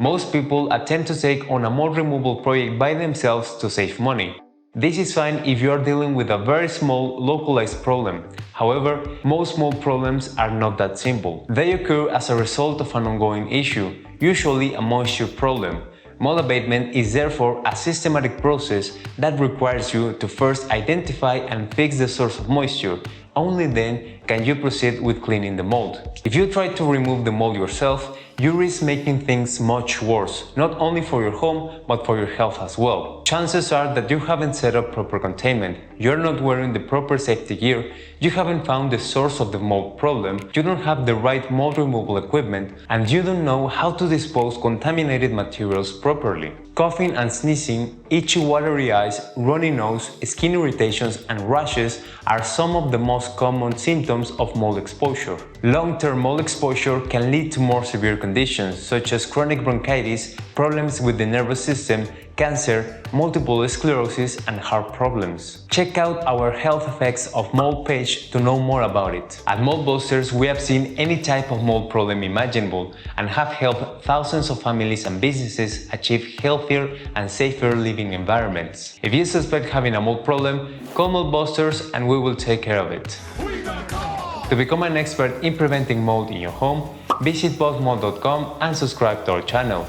Most people attempt to take on a mold removal project by themselves to save money. This is fine if you are dealing with a very small, localized problem. However, most mold problems are not that simple. They occur as a result of an ongoing issue, usually a moisture problem. Mold abatement is therefore a systematic process that requires you to first identify and fix the source of moisture. Only then can you proceed with cleaning the mold. If you try to remove the mold yourself, you risk making things much worse, not only for your home, but for your health as well. Chances are that you haven't set up proper containment, you're not wearing the proper safety gear, you haven't found the source of the mold problem, you don't have the right mold removal equipment, and you don't know how to dispose contaminated materials properly. Coughing and sneezing, itchy watery eyes, runny nose, skin irritations, and rashes are some of the most common symptoms of mold exposure. Long-term mold exposure can lead to more severe conditions such as chronic bronchitis, problems with the nervous system, cancer, multiple sclerosis, and heart problems. Check out our health effects of mold page to know more about it. At Moldbusters, we have seen any type of mold problem imaginable and have helped thousands of families and businesses achieve healthier and safer living environments. If you suspect having a mold problem, call Moldbusters and we will take care of it. To become an expert in preventing mold in your home, visit bossmold.com and subscribe to our channel.